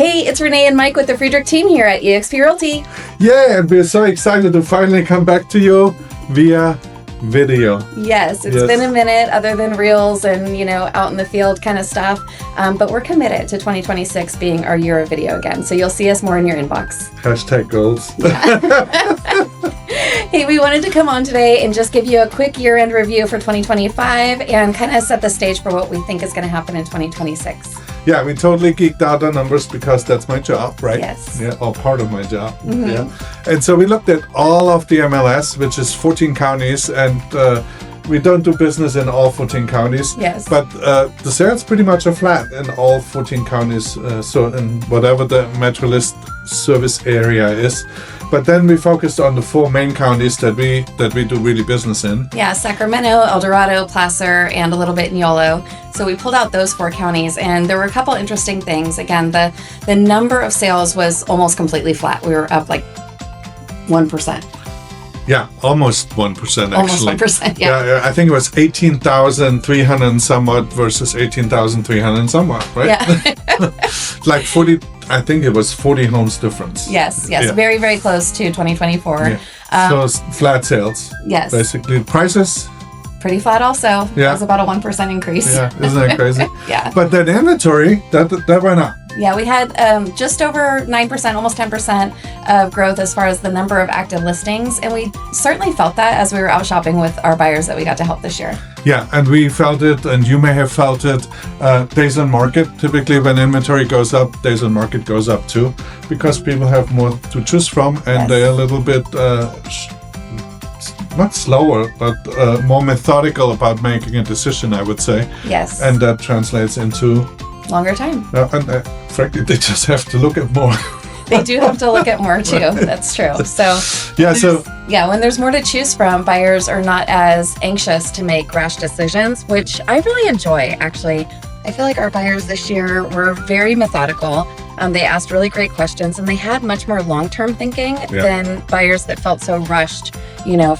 Hey, it's Renee and Mike with the Friedrich team here at eXp Realty. Yeah, and we're so excited to finally come back to you via video. Yes, it's been a minute other than reels and, out in the field kind of stuff. But we're committed to 2026 being our year of video again. So you'll see us more in your inbox. Hashtag goals. Hey, we wanted to come on today and just give you a quick year-end review for 2025 and kind of set the stage for what we think is going to happen in 2026. Yeah, we totally geeked out on numbers because that's my job, right? Yes. Yeah, or part of my job. Mm-hmm. Yeah. And so we looked at all of the MLS, which is 14 counties, and we don't do business in all 14 counties. Yes. But the sales pretty much are flat in all 14 counties, so in whatever the Metro List service area is. But then we focused on the 4 main counties that we do really business in. Yeah, Sacramento, El Dorado, Placer, and a little bit in Yolo. So we pulled out those 4 counties, and there were a couple interesting things. Again, the number of sales was almost completely flat. We were up like 1%. Yeah, almost 1% actually. Almost 1%, yeah. I think it was 18,300 and somewhat versus 18,300 and somewhat, right? Yeah. Like 40, I think it was 40 homes difference. Yes, Yeah. very, very close to 2024. Yeah. So it's flat sales. Yes. Basically, prices. Pretty flat also. Yeah. It was about a 1% increase. Yeah, isn't that crazy? Yeah. But that inventory, that went up. Yeah, we had just over 9%, almost 10% of growth as far as the number of active listings. And we certainly felt that as we were out shopping with our buyers that we got to help this year. Yeah, and we felt it, and you may have felt it. Days on market, typically when inventory goes up, days on market goes up too, because people have more to choose from, and Yes. they're a little bit not slower, but more methodical about making a decision, I would say. Yes. And that translates into Longer time. and frankly, they just have to look at more. They do have to look at more too. That's true. So Yeah, when there's more to choose from, buyers are not as anxious to make rash decisions, which I really enjoy, actually. I feel like our buyers this year were very methodical. They asked really great questions, and they had much more long-term thinking than buyers that felt so rushed,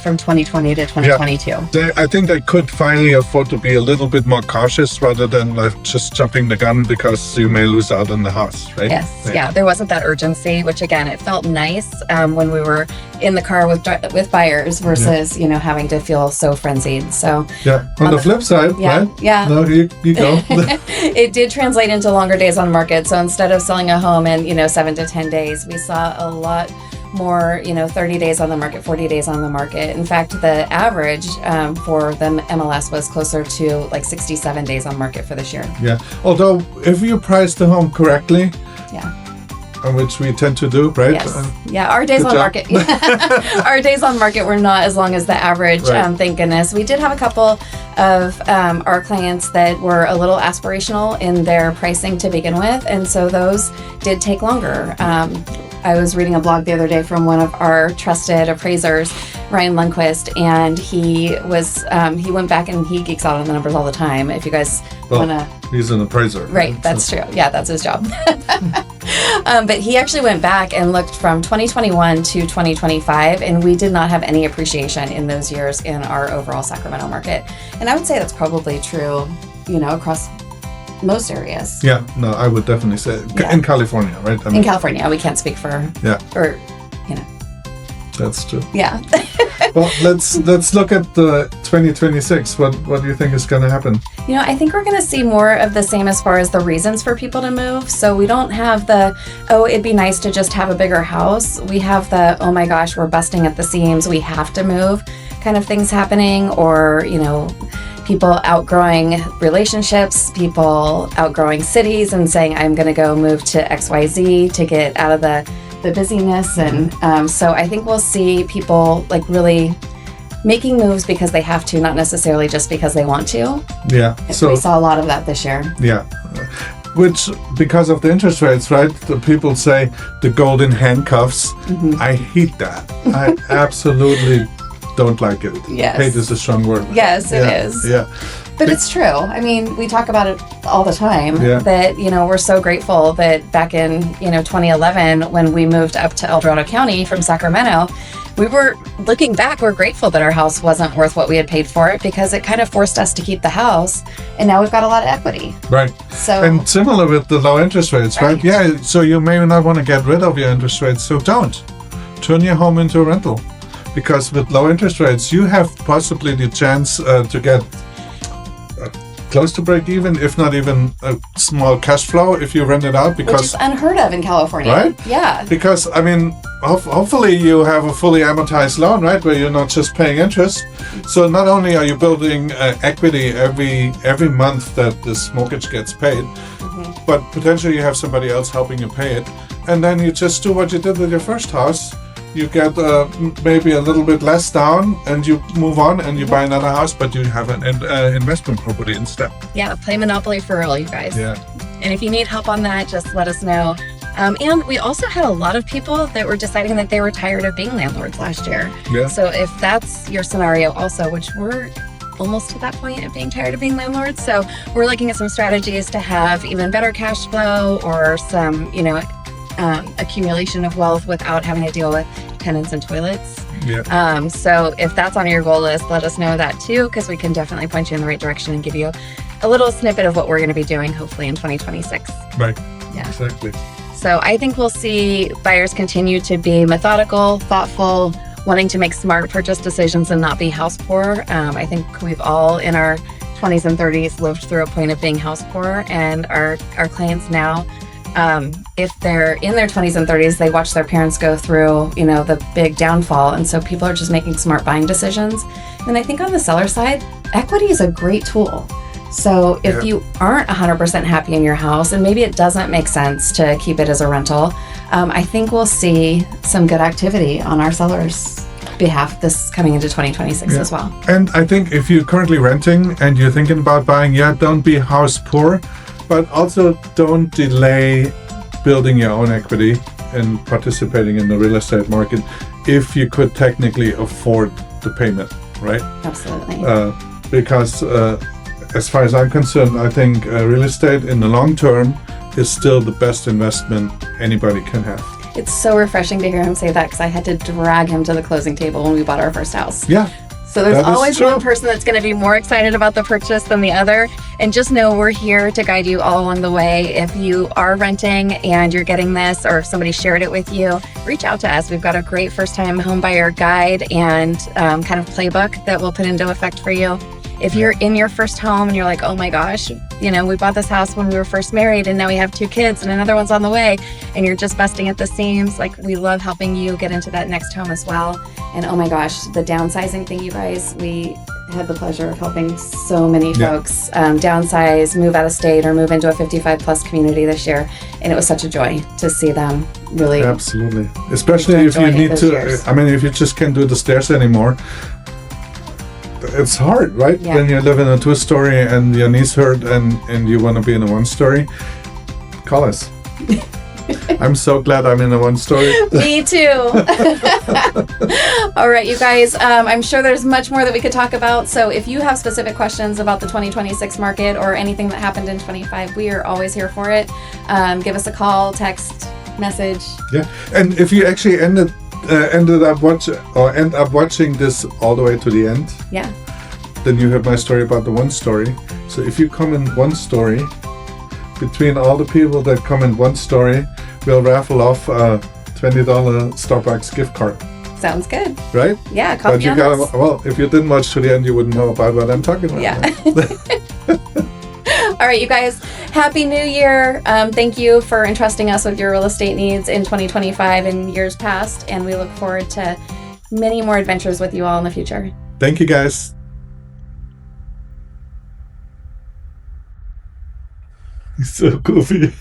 from 2020 to 2022. I think they could finally afford to be a little bit more cautious rather than like just jumping the gun because you may lose out on the house, right? Yes, yeah. There wasn't that urgency, which again, it felt nice when we were in the car with buyers versus, having to feel so frenzied. So yeah. On the flip side, right? Yeah. No, you go. It did translate into longer days on market. So instead of selling a home in, 7 to 10 days, we saw a lot more, 30 days on the market, 40 days on the market. In fact, the average for the MLS was closer to like 67 days on market for this year. Yeah. Although if you price the home correctly, which we tend to do, right? Yes. Our days on market. Our days on market were not as long as the average. Right. Thank goodness. We did have a couple of our clients that were a little aspirational in their pricing to begin with, and so those did take longer. I was reading a blog the other day from one of our trusted appraisers, Ryan Lundquist, and he went back and he geeks out on the numbers all the time. If you guys want to... He's an appraiser. Right, that's true. Yeah, that's his job. But he actually went back and looked from 2021 to 2025, and we did not have any appreciation in those years in our overall Sacramento market. And I would say that's probably true, across most areas. Yeah, no, I would definitely say in California, right? In California, we can't speak for that's true. Yeah. Well, let's look at the 2026. What do you think is going to happen? I think we're going to see more of the same as far as the reasons for people to move. So we don't have it'd be nice to just have a bigger house. We have oh my gosh, we're busting at the seams, we have to move kind of things happening, or, people outgrowing relationships, people outgrowing cities and saying, I'm going to go move to XYZ to get out of the busyness. And so I think we'll see people like really making moves because they have to, not necessarily just because they want to. Yeah. So we saw a lot of that this year. Yeah. Which, because of the interest rates, right? The people say the golden handcuffs. Mm-hmm. I hate that. I absolutely don't like it. Yes. Hate is a strong word. Yes, it is. Yeah. But it's true. I mean, we talk about it all the time that, we're so grateful that back in, 2011, when we moved up to El Dorado County from Sacramento, we were looking back, we're grateful that our house wasn't worth what we had paid for it because it kind of forced us to keep the house. And now we've got a lot of equity. Right. So, and similar with the low interest rates, right? Yeah. So you may not want to get rid of your interest rates. So don't turn your home into a rental, because with low interest rates, you have possibly the chance to get close to break even, if not even a small cash flow if you rent it out, because which is unheard of in California, right? Yeah, because I mean, hopefully you have a fully amortized loan, right, where you're not just paying interest. So not only are you building equity every month that this mortgage gets paid, but potentially you have somebody else helping you pay it, and then you just do what you did with your first house. You get maybe a little bit less down, and you move on, and you buy another house, but you have an investment property instead. Yeah, play Monopoly for real, you guys. Yeah. And if you need help on that, just let us know. And we also had a lot of people that were deciding that they were tired of being landlords last year. Yeah. So if that's your scenario also, which we're almost to that point of being tired of being landlords, so we're looking at some strategies to have even better cash flow or some, accumulation of wealth without having to deal with tenants and toilets. Yeah. So if that's on your goal list, let us know that too, because we can definitely point you in the right direction and give you a little snippet of what we're going to be doing hopefully in 2026. Right. Yeah. Exactly. So I think we'll see buyers continue to be methodical, thoughtful, wanting to make smart purchase decisions and not be house poor. I think we've all in our 20s and 30s lived through a point of being house poor, and our clients now, if they're in their 20s and 30s, they watch their parents go through, the big downfall. And so people are just making smart buying decisions. And I think on the seller side, equity is a great tool. So if you aren't 100% happy in your house, and maybe it doesn't make sense to keep it as a rental, I think we'll see some good activity on our sellers' behalf this coming into 2026 as well. And I think if you're currently renting and you're thinking about buying, don't be house poor, but also don't delay building your own equity and participating in the real estate market if you could technically afford the payment, right? Absolutely. Because as far as I'm concerned, I think real estate in the long term is still the best investment anybody can have. It's so refreshing to hear him say that, because I had to drag him to the closing table when we bought our first house. Yeah. So there's always one person that's going to be more excited about the purchase than the other. And just know we're here to guide you all along the way. If you are renting and you're getting this, or if somebody shared it with you, reach out to us. We've got a great first-time home buyer guide and kind of playbook that we'll put into effect for you. If you're in your first home and you're like, oh my gosh, we bought this house when we were first married and now we have 2 kids and another one's on the way, and you're just busting at the seams, we love helping you get into that next home as well. And oh my gosh, the downsizing thing, you guys, we had the pleasure of helping so many folks downsize, move out of state, or move into a 55 plus community this year. And it was such a joy to see them really. Absolutely. Especially if you need to, if you just can't do the stairs anymore. It's hard, right? Yeah. When you live in a 2-story and your knees hurt and you want to be in a 1-story, call us. I'm so glad I'm in a 1-story. Me too. All right, you guys, I'm sure there's much more that we could talk about. So if you have specific questions about the 2026 market or anything that happened in 25, we are always here for it. Give us a call, text, message. Yeah, and if you actually end up watching this all the way to the end, then you heard my story about the 1-story. So if you come in 1-story, between all the people that come in 1-story, we'll raffle off a $20 Starbucks gift card. Sounds good. Right? Yeah, copy on us. Well, if you didn't watch to the end, you wouldn't know about what I'm talking about. Yeah. All right, you guys, Happy New Year. Thank you for entrusting us with your real estate needs in 2025 and years past, and we look forward to many more adventures with you all in the future. Thank you, guys. He's so goofy.